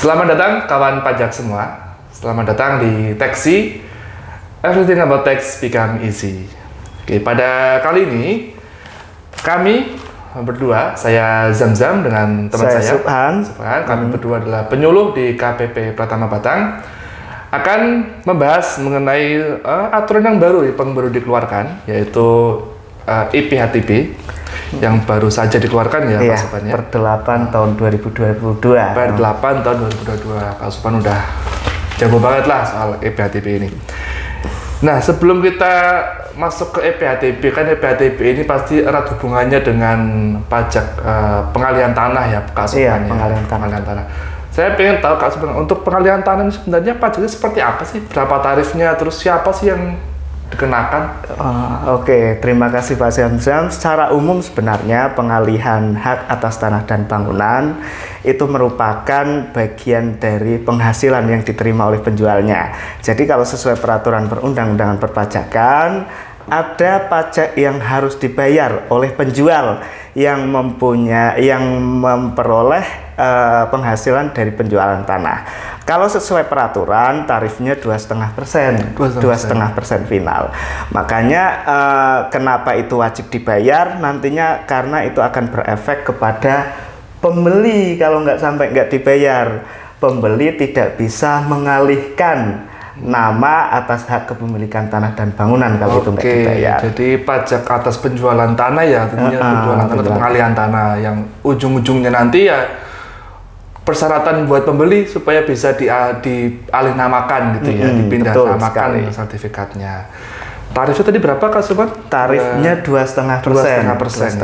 Selamat datang kawan pajak semua. Selamat datang di Taxi. Everything about tax become easy. Oke, pada kali ini kami berdua, saya Zamzam dengan teman saya Subhan. Kami berdua adalah penyuluh di KPP Pratama Batang, akan membahas mengenai aturan yang baru yang baru dikeluarkan, yaitu IPHTB yang baru saja dikeluarkan ya, iya, Pak Supan ya. Per 8 tahun 2022. Per 8 tahun 2022. Pak Supan udah jago banget lah soal IPHTB ini. Nah, sebelum kita masuk ke IPHTB, kan IPHTB ini pasti erat hubungannya dengan pajak pengalihan tanah ya, Kak Supan. Iya, ya. pengalihan tanah. Saya pengen tahu Kak Supan, untuk pengalihan tanah ini sebenarnya pajaknya seperti apa sih? Berapa tarifnya? Terus siapa sih yang dikenakan? Oke, terima kasih Pak Zamzam. Secara umum sebenarnya pengalihan hak atas tanah dan bangunan itu merupakan bagian dari penghasilan yang diterima oleh penjualnya. Jadi kalau sesuai peraturan perundang-undangan perpajakan, ada pajak yang harus dibayar oleh penjual yang memperoleh penghasilan dari penjualan tanah. Kalau sesuai peraturan, tarifnya 2,5%, 2,5% final. Makanya kenapa itu wajib dibayar nantinya, karena itu akan berefek kepada pembeli. Kalau nggak dibayar, pembeli tidak bisa mengalihkan nama atas hak kepemilikan tanah dan bangunan kalau itu nggak dibayar. Jadi pajak atas penjualan tanah ya, tentunya penjualan tanah atau pengalihan tanah yang ujung-ujungnya nanti ya persyaratan buat pembeli supaya bisa dialihnamakan gitu ya, dipindah namakan sertifikatnya. Tarifnya tadi berapa Kak Supan? Tarifnya 2,5%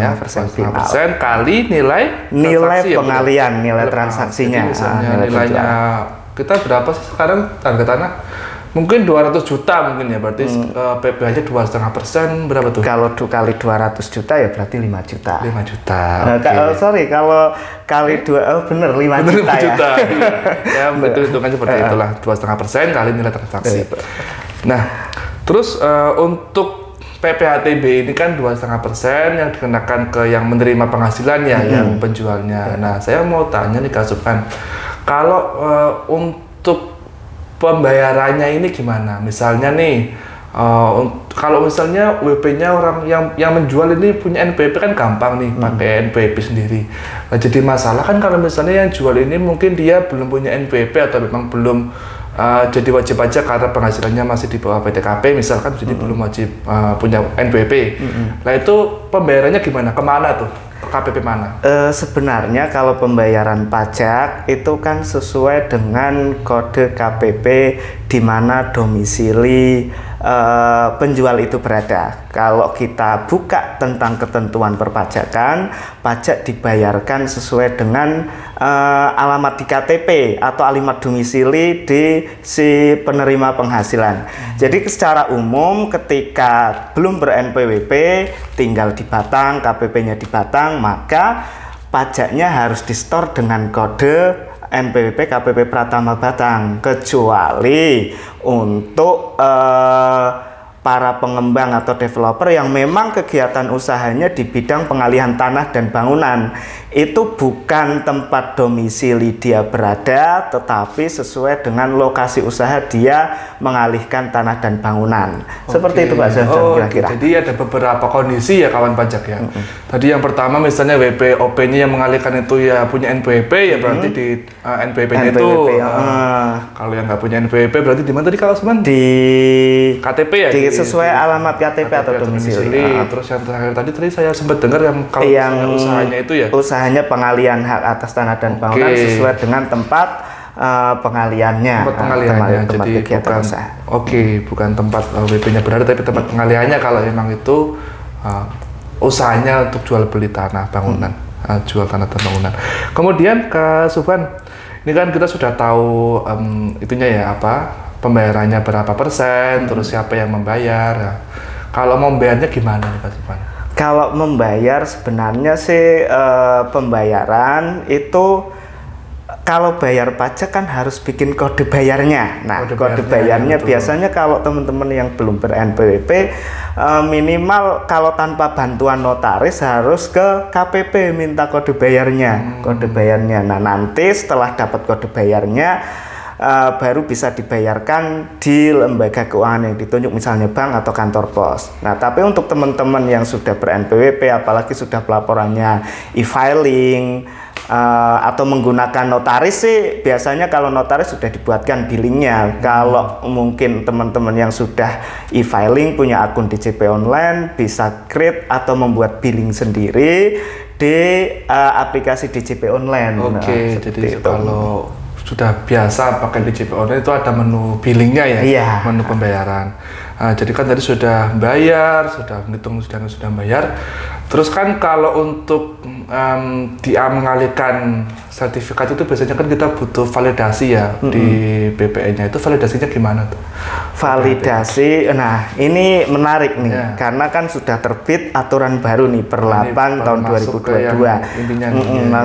ya, 2,5% kali nilai pengalian, nilai transaksinya. Jadi nilainya kita berapa sih sekarang harga tanah? Mungkin 200 juta mungkin ya, berarti PPh-nya 2,5%, berapa tuh? Kalau kali 200 juta ya berarti 5 juta. 5 juta. Kalau kali 5 juta ya. Ya, betul hitungan seperti itulah, 2,5% kali nilai transaksi. Nah, terus untuk PPHTB ini kan 2,5% yang dikenakan ke yang menerima penghasilan ya, yang penjualnya. Nah, saya mau tanya nih Kak Subhan, kalau untuk pembayarannya ini gimana? Misalnya nih, kalau misalnya WP-nya orang yang menjual ini punya NPWP kan gampang nih, pakai NPWP sendiri. Nah, jadi masalah kan kalau misalnya yang jual ini mungkin dia belum punya NPWP atau memang belum jadi wajib pajak karena penghasilannya masih di bawah PTKP misalkan, jadi belum wajib punya NPWP. Nah, itu pembayarannya gimana? Kemana tuh? KPP mana? Sebenarnya kalau pembayaran pajak itu kan sesuai dengan kode KPP di mana domisili penjual itu berada. Kalau kita buka tentang ketentuan perpajakan, pajak dibayarkan sesuai dengan alamat di KTP atau alamat domisili di si penerima penghasilan. Jadi secara umum ketika belum ber-NPWP, tinggal di Batang, KPP-nya di Batang, maka pajaknya harus di-store dengan kode NPWP KPP Pratama Batang, kecuali untuk para pengembang atau developer yang memang kegiatan usahanya di bidang pengalihan tanah dan bangunan. Itu bukan tempat domisili dia berada, tetapi sesuai dengan lokasi usaha dia mengalihkan tanah dan bangunan. Seperti itu Pak Zamzam kira-kira. Jadi ada beberapa kondisi ya kawan pajak ya. Tadi yang pertama misalnya WP-OP-nya yang mengalihkan itu ya punya NPWP, ya berarti di NPWP-nya itu. Kalau yang nggak punya NPWP berarti di mana tadi Kak Osman? Di KTP ya? Sesuai alamat KTP atau domisili. Terus yang terakhir tadi saya sempat dengar yang kalau usahanya itu ya? Usahanya pengalihan hak atas tanah dan bangunan sesuai dengan tempat pengaliannya. Jadi bukan usaha. Bukan tempat WP-nya berada, tapi tempat pengaliannya kalau memang itu usahanya untuk jual beli tanah bangunan, jual tanah dan bangunan. Kemudian Kak Subhan, ini kan kita sudah tahu itunya ya, pembayarannya berapa persen, terus siapa yang membayar. Nah, kalau membayarnya gimana nih Kak Subhan? Kalau membayar sebenarnya sih pembayaran itu kalau bayar pajak kan harus bikin kode bayarnya. Nah, kode bayarnya biasanya kalau teman-teman yang belum ber-NPWP minimal kalau tanpa bantuan notaris harus ke KPP minta kode bayarnya. Kode bayarnya. Nah, nanti setelah dapat kode bayarnya baru bisa dibayarkan di lembaga keuangan yang ditunjuk, misalnya bank atau kantor pos. Nah, tapi untuk teman-teman yang sudah ber-NPWP, apalagi sudah pelaporannya e-filing atau menggunakan notaris sih, biasanya kalau notaris sudah dibuatkan billingnya. Kalau mungkin teman-teman yang sudah e-filing punya akun DJP online, bisa create atau membuat billing sendiri di aplikasi DJP online. Oke, jadi kalau sudah biasa pakai DJP online itu ada menu billingnya ya, iya, menu pembayaran. Jadi kan tadi sudah bayar, sudah menghitung sudah bayar. Terus kan kalau untuk dia mengalihkan sertifikat itu biasanya kan kita butuh validasi ya di BPN-nya. Itu validasinya gimana tuh? Validasi, nah ini menarik nih, karena kan sudah terbit aturan baru nih per 8 tahun 2022. Intinya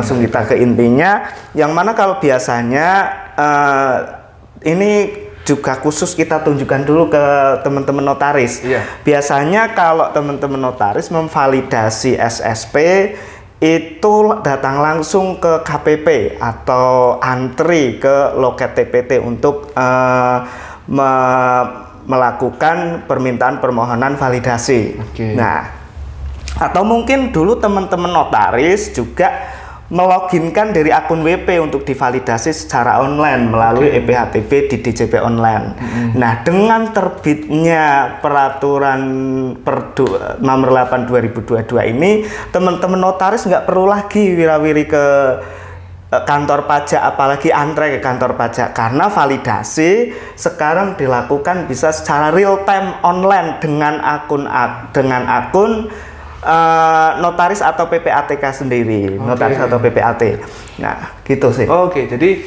langsung kita ke intinya, yang mana kalau biasanya ini juga khusus kita tunjukkan dulu ke teman-teman notaris. Biasanya kalau teman-teman notaris memvalidasi SSP itu datang langsung ke KPP atau antri ke loket TPT untuk melakukan permintaan permohonan validasi. Nah, atau mungkin dulu teman-teman notaris juga meloginkan dari akun WP untuk divalidasi secara online melalui EPHTB di DJP online. Nah, dengan terbitnya peraturan nomor 8 2022 ini, teman-teman notaris nggak perlu lagi wira-wiri ke kantor pajak, apalagi antre ke kantor pajak, karena validasi sekarang dilakukan bisa secara real time online dengan akun notaris atau PPATK sendiri, notaris atau PPAT. Nah, gitu sih. Jadi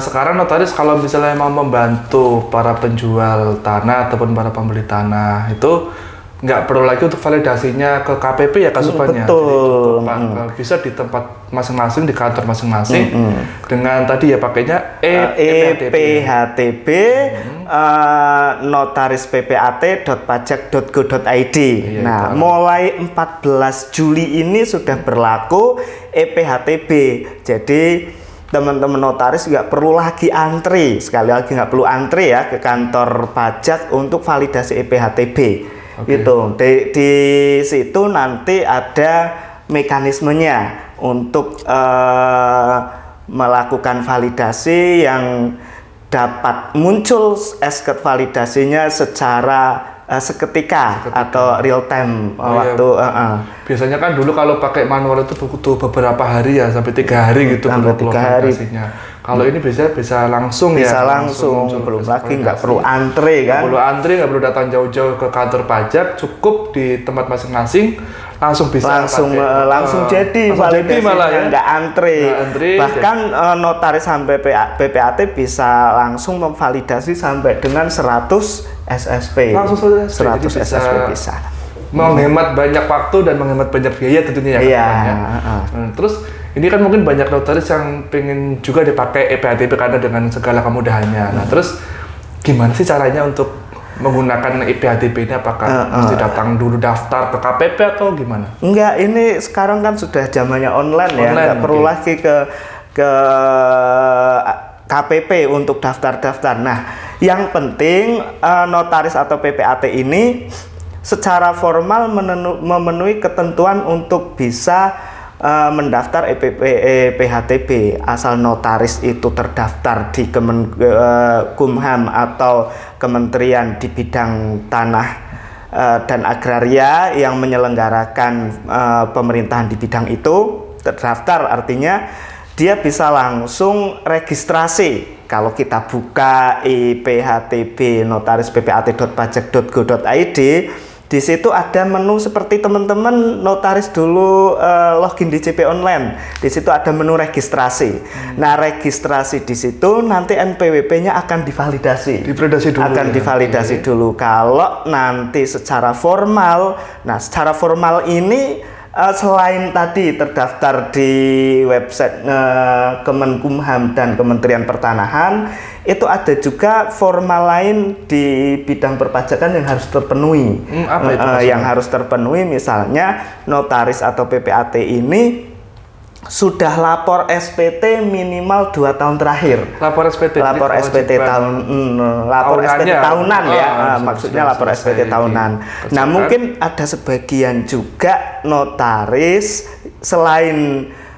sekarang notaris kalau misalnya mau membantu para penjual tanah ataupun para pembeli tanah itu nggak perlu lagi untuk validasinya ke KPP ya kasupannya. Betul. Bisa di tempat masing-masing, di kantor masing-masing dengan tadi ya pakainya EPHTB notaris.ppat.pajak.go.id. Nah, mulai 14 Juli ini sudah berlaku EPHTB. Jadi teman-teman notaris nggak perlu lagi antri, sekali lagi nggak perlu antri ya ke kantor pajak untuk validasi EPHTB. Gitu. Di situ nanti ada mekanismenya untuk melakukan validasi yang dapat muncul esket validasinya secara seketika atau real time waktu. Biasanya kan dulu kalau pakai manual itu butuh beberapa hari ya, sampai 3 hari gitu sampai 3 hari. Kalau ini bisa langsung ya. Bisa langsung belum lagi nggak perlu antre kan. Nggak perlu datang jauh-jauh ke kantor pajak, cukup di tempat masing-masing langsung bisa langsung jadi validasinya malah ya, nggak antre. Bahkan notaris sampai PPAT bisa langsung memvalidasi sampai dengan 100 SSP. Langsung 100 SSP bisa. Menghemat banyak waktu dan menghemat banyak biaya tentunya ya. Terus ini kan mungkin banyak notaris yang pengen juga dipakai EPHTB karena dengan segala kemudahannya. Nah, terus gimana sih caranya untuk menggunakan EPHTB ini? Apakah mesti datang dulu daftar ke KPP atau gimana? Enggak, ini sekarang kan sudah zamannya online ya, nggak perlu lagi ke KPP untuk daftar-daftar. Nah, yang penting notaris atau PPAT ini secara formal memenuhi ketentuan untuk bisa mendaftar EPHTB, asal notaris itu terdaftar di Kumham atau Kementerian di bidang tanah dan agraria yang menyelenggarakan pemerintahan di bidang itu, terdaftar artinya dia bisa langsung registrasi. Kalau kita buka EPHTB notaris.ppat.pajak.go.id, di situ ada menu seperti teman-teman notaris dulu login di DJP online. Di situ ada menu registrasi. Nah, registrasi di situ nanti NPWP-nya akan divalidasi. Divalidasi dulu. Kalau nanti secara formal, nah secara formal ini Selain tadi terdaftar di website Kemenkumham dan Kementerian Pertanahan, itu ada juga formal lain di bidang perpajakan yang harus terpenuhi. Apa itu yang harus terpenuhi misalnya notaris atau PPAT ini sudah lapor SPT minimal 2 tahun terakhir. Lapor SPT. Lapor SPT tahunan ya. Maksudnya lapor SPT tahunan. Nah, mungkin ada sebagian juga notaris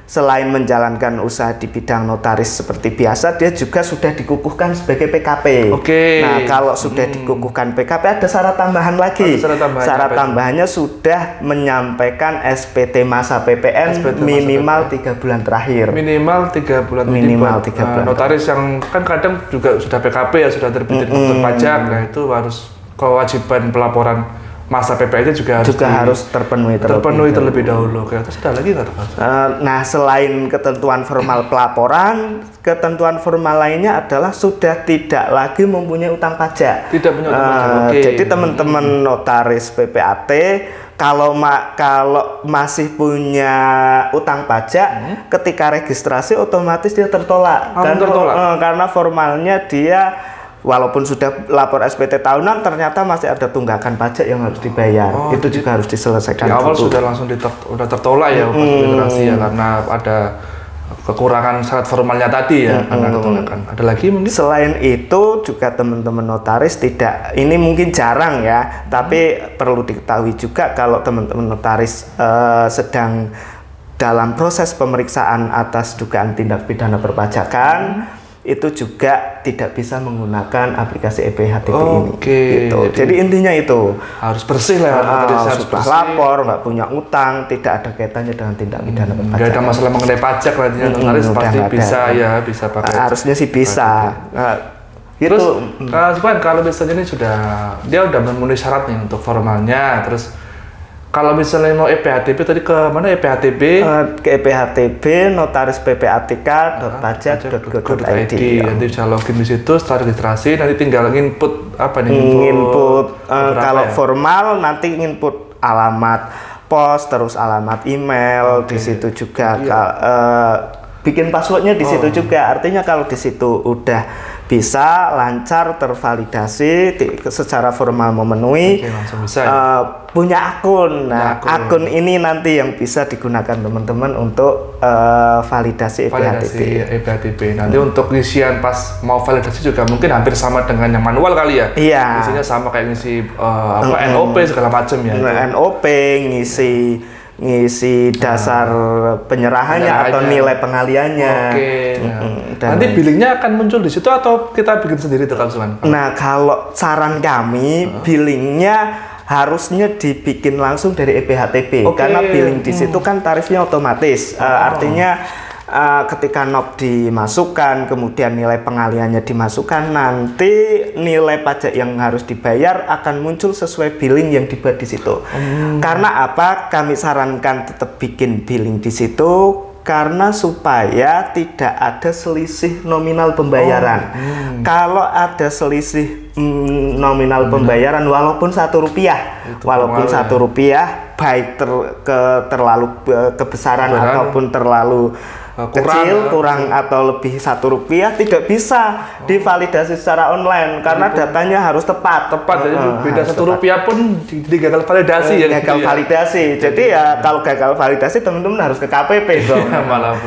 selain menjalankan usaha di bidang notaris seperti biasa, dia juga sudah dikukuhkan sebagai PKP. Nah, kalau sudah dikukuhkan PKP ada syarat tambahan lagi. Syarat tambahannya sudah menyampaikan SPT masa PPN minimal 3 bulan terakhir. Minimal 3 bulan. Minimal 3 bulan. Notaris yang kan kadang juga sudah PKP ya, sudah terbit di pajak. Nah, itu harus kewajiban pelaporan masa PPN juga harus terpenuhi terlebih dahulu. Oke, terus ada lagi nggak? Nah, selain ketentuan formal pelaporan, ketentuan formal lainnya adalah sudah tidak lagi mempunyai utang pajak. Tidak punya utang pajak. Jadi teman-teman notaris PPAT kalau masih punya utang pajak, ketika registrasi otomatis dia tertolak. Karena formalnya dia walaupun sudah lapor SPT tahunan, ternyata masih ada tunggakan pajak yang harus dibayar. Itu juga harus diselesaikan. Di awal sudah langsung udah tertolak ya registrasi ya, karena ada kekurangan syarat formalnya tadi ya, karena ketolakan. Ada lagi mungkin? Selain itu juga teman-teman notaris ini mungkin jarang ya, tapi perlu diketahui juga kalau teman-teman notaris sedang dalam proses pemeriksaan atas dugaan tindak pidana perpajakan, itu juga tidak bisa menggunakan aplikasi EPHTB ini. Gitu. Jadi intinya itu harus bersih lah. Harus lapor, nggak punya utang, tidak ada kaitannya dengan tindak pidana perpajakan. Nggak ada masalah mengenai pajak lah, notaris pasti bisa pakai. Harusnya sih bisa. Terus, kalau misalnya ini dia udah memenuhi syarat nih untuk formalnya, terus kalau misalnya mau EPHTB tadi ke mana EPHTB? Ke EPHTB notaris ppatk.pajak.go.id. Nanti bisa login di situ, setelah registrasi nanti tinggal input apa nih? Kalau formal nanti input alamat pos, terus alamat email di situ juga. Bikin passwordnya di situ juga. Artinya kalau di situ udah bisa lancar tervalidasi secara formal memenuhi, punya akun. Nah, akun ini nanti yang bisa digunakan teman-teman untuk validasi EPHTB. Nanti untuk ngisian pas mau validasi juga mungkin hampir sama dengan yang manual kali ya. Iya. Isinya sama kayak ngisi NOP segala macam ya. NOP, ngisi dasar penyerahannya atau nilai pengaliannya. Nanti billingnya akan muncul di situ atau kita bikin sendiri tuh konsumen? Nah, kalau saran kami billingnya harusnya dibikin langsung dari EPHTB karena billing di situ kan tarifnya otomatis. Artinya ketika NOP dimasukkan, kemudian nilai pengaliannya dimasukkan, nanti nilai pajak yang harus dibayar akan muncul sesuai billing yang dibuat di situ. Karena apa? Kami sarankan tetap bikin billing di situ karena supaya tidak ada selisih nominal pembayaran. Kalau ada selisih nominal pembayaran walaupun Rp1, baik terlalu kebesaran ataupun terlalu kurang atau lebih Rp1 tidak bisa divalidasi secara online karena datanya harus tepat. Jadi beda Rp1 pun gagal validasi ya. Gagal validasi. Jadi ya kalau gagal validasi teman-teman harus ke KPP dong. Malah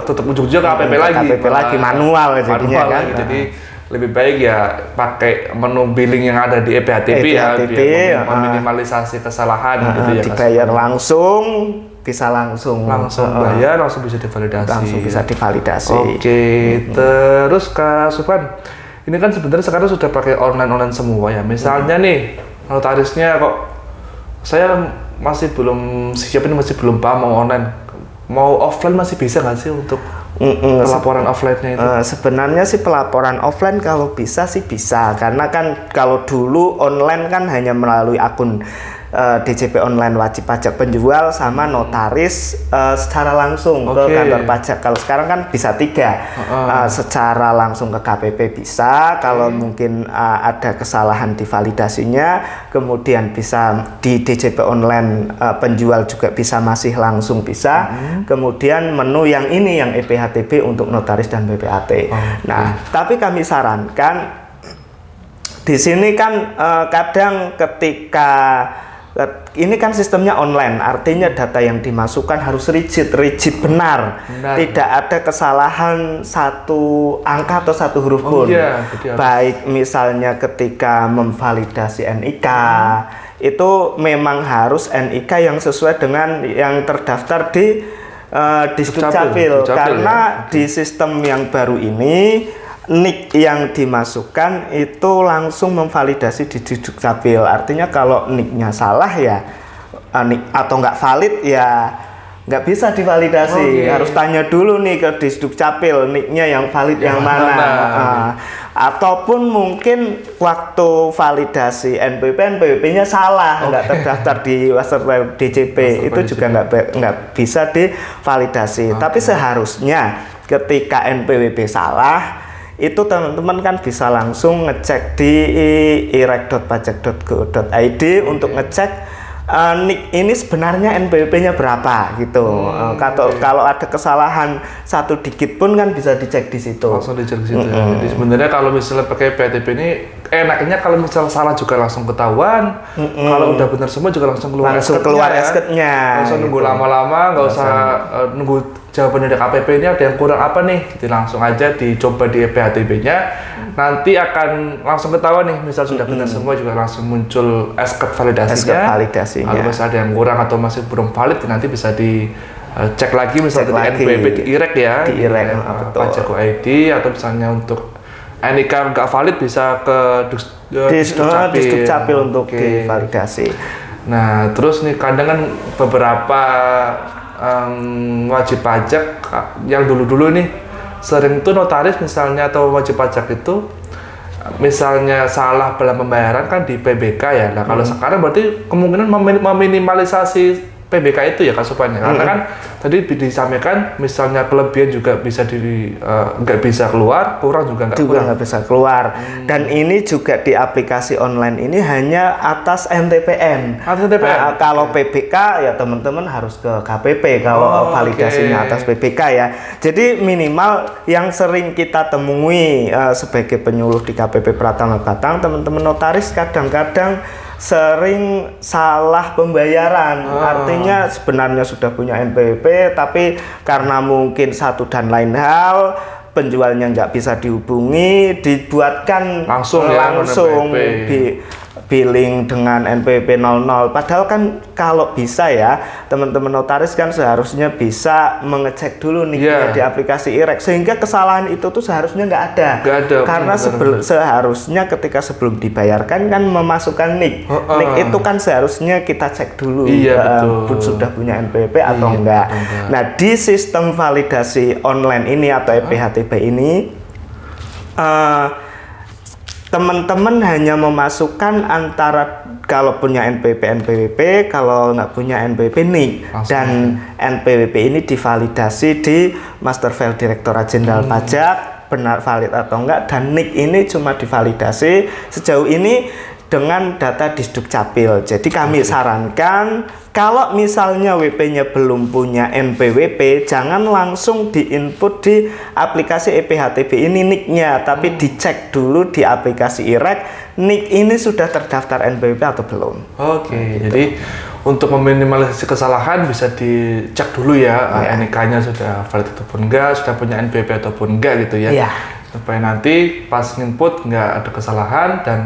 tetap ujung-ujung ke KPP lagi manual jadinya kan. Jadi lebih baik ya pakai menu billing yang ada di EPHTB ya biar meminimalisasi kesalahan gitu ya. Dibayar langsung, bisa langsung bayar, langsung bisa divalidasi. Terus Kak Suphan, ini kan sebenarnya sekarang sudah pakai online semua ya. Misalnya nih notarisnya kok saya masih belum siap, ini masih belum paham mau online, mau offline masih bisa nggak sih untuk pelaporan offline-nya itu? Sebenarnya sih pelaporan offline kalau bisa sih bisa, karena kan kalau dulu online kan hanya melalui akun DJP online wajib pajak penjual sama notaris secara langsung ke kantor pajak. Kalau sekarang kan bisa 3, secara langsung ke KPP bisa, kalau mungkin ada kesalahan di validasinya, kemudian bisa di DJP online penjual juga bisa masih langsung bisa, kemudian menu yang ini yang EPHTB untuk notaris dan PPAT. Nah, tapi kami sarankan di sini kan kadang ketika ini kan sistemnya online, artinya data yang dimasukkan harus rigid benar. Tidak ada kesalahan satu angka atau satu huruf pun. Baik misalnya ketika memvalidasi NIK, itu memang harus NIK yang sesuai dengan yang terdaftar di Disdukcapil. Karena di sistem yang baru ini NIK yang dimasukkan itu langsung memvalidasi di Disdukcapil. Artinya kalau NIK-nya salah ya atau nggak valid ya nggak bisa divalidasi. Harus tanya dulu nih ke Disdukcapil NIK-nya yang valid yang mana. Ataupun mungkin waktu validasi NPWP-nya salah, nggak terdaftar di Master DJP, itu juga nggak bisa divalidasi. Tapi seharusnya ketika NPWP salah, itu teman-teman kan bisa langsung ngecek di irek.pajak.go.id untuk ngecek NIK ini sebenarnya NPWP-nya berapa gitu. Kalau ada kesalahan 1 digit pun kan bisa dicek di situ. Langsung dicek di situ. Jadi sebenarnya kalau misalnya pakai PATB ini enaknya kalau misalnya salah juga langsung ketahuan. Kalau udah benar semua juga langsung keluar SK-nya. Langsung nunggu lama-lama, nggak usah nunggu jawaban dari KPP-nya ada yang kurang apa nih. Jadi langsung aja dicoba di PATB-nya. Nanti akan langsung ketahuan nih, misal sudah benar semua juga langsung muncul SK validasinya. Kalau misalnya ada yang kurang atau masih belum valid, nanti bisa dicek lagi misalnya di NPWP di IREK ya, di IREK Pajak.go.id, atau misalnya untuk NIK nggak valid bisa ke Disdukcapil untuk divalidasi. Nah, terus nih kadang kan beberapa wajib pajak yang dulu-dulu nih sering tuh notaris misalnya atau wajib pajak itu misalnya salah dalam pembayaran kan di PBK ya. Nah kalau sekarang berarti kemungkinan meminimalisasi PBK itu ya kasupannya, karena kan tadi disampaikan misalnya kelebihan juga bisa nggak bisa keluar, kurang juga nggak bisa keluar. Dan ini juga di aplikasi online ini hanya atas NTPN. Nah, kalau PBK ya teman-teman harus ke KPP kalau validasinya atas PBK ya. Jadi minimal yang sering kita temui sebagai penyuluh di KPP Pratama Batang, teman-teman notaris kadang-kadang sering salah pembayaran. Artinya sebenarnya sudah punya NPWP, tapi karena mungkin satu dan lain hal penjualnya nggak bisa dihubungi, dibuatkan langsung di billing dengan NPWP 00. Padahal kan kalau bisa ya teman-teman notaris kan seharusnya bisa mengecek dulu nih di aplikasi IREK, sehingga kesalahan itu tuh seharusnya nggak ada. Karena seharusnya ketika sebelum dibayarkan kan memasukkan NIK. NIK itu kan seharusnya kita cek dulu sudah punya NPWP atau enggak. Nah di sistem validasi online ini atau EPHTB ini teman-teman hanya memasukkan antara kalau punya NPWP, kalau nggak punya NPWP NIK. Dan NPWP ini divalidasi di Master File Direktorat Jenderal Pajak, benar valid atau enggak, dan NIK ini cuma divalidasi sejauh ini dengan data Disdukcapil. Jadi kami sarankan kalau misalnya WP-nya belum punya NPWP, jangan langsung diinput di aplikasi EPHTB ini NIK-nya, tapi dicek dulu di aplikasi IREK, NIK ini sudah terdaftar NPWP atau belum. Gitu. Jadi untuk meminimalisasi kesalahan bisa dicek dulu ya, NIK-nya sudah valid ataupun enggak, sudah punya NPWP ataupun enggak gitu ya. Supaya nanti pas input nggak ada kesalahan dan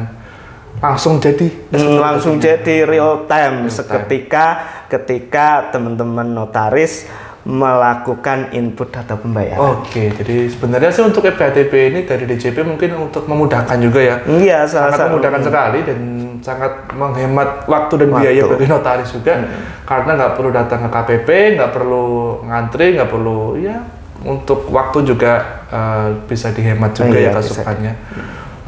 langsung jadi real time ketika teman-teman notaris melakukan input data pembayaran. Jadi sebenarnya sih untuk EPHTB ini dari DJP mungkin untuk memudahkan juga ya. Sangat memudahkan sekali dan sangat menghemat waktu dan biaya bagi notaris juga. Karena nggak perlu datang ke KPP, nggak perlu ngantri, nggak perlu untuk waktu juga bisa dihemat juga ya kasupannya.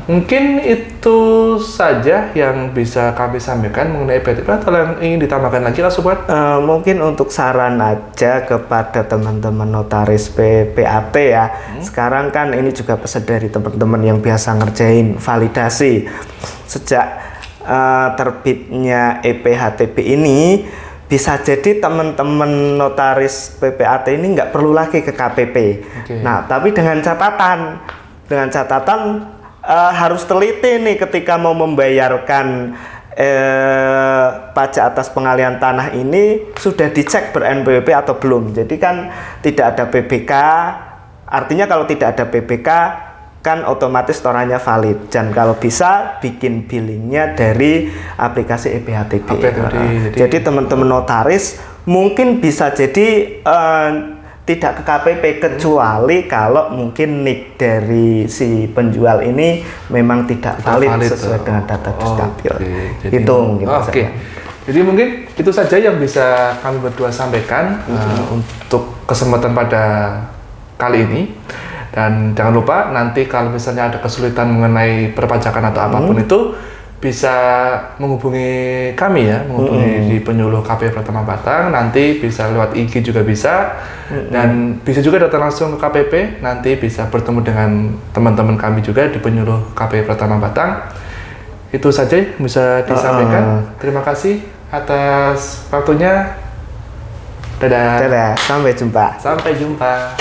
Mungkin itu saja yang bisa kami sampaikan mengenai PHTB, atau yang ingin ditambahkan lagi lah Sobat? Mungkin untuk saran aja kepada teman-teman notaris PPAT ya. Sekarang kan ini juga pesan dari teman-teman yang biasa ngerjain validasi. Sejak terbitnya EPHTB ini, bisa jadi teman-teman notaris PPAT ini nggak perlu lagi ke KPP. Nah, tapi dengan catatan harus teliti nih ketika mau membayarkan pajak atas pengalihan tanah ini sudah dicek ber-NPWP atau belum. Jadi kan tidak ada PBK, artinya kalau tidak ada PBK kan otomatis torannya valid, dan kalau bisa bikin billingnya dari aplikasi EPHTB. Jadi teman-teman notaris mungkin bisa jadi tidak ke KPP, kecuali kalau mungkin NIK dari si penjual ini memang tidak valid sesuai dengan data Dukcapil. Oke. Jadi mungkin itu saja yang bisa kami berdua sampaikan untuk kesempatan pada kali ini. Dan jangan lupa nanti kalau misalnya ada kesulitan mengenai perpajakan atau apapun itu, bisa menghubungi kami ya, menghubungi di penyuluh KP Pratama Batang, nanti bisa lewat IG juga bisa, dan bisa juga datang langsung ke KPP, nanti bisa bertemu dengan teman-teman kami juga di penyuluh KP Pratama Batang. Itu saja yang bisa disampaikan. Terima kasih atas waktunya. Dadah. Sampai jumpa. Sampai jumpa.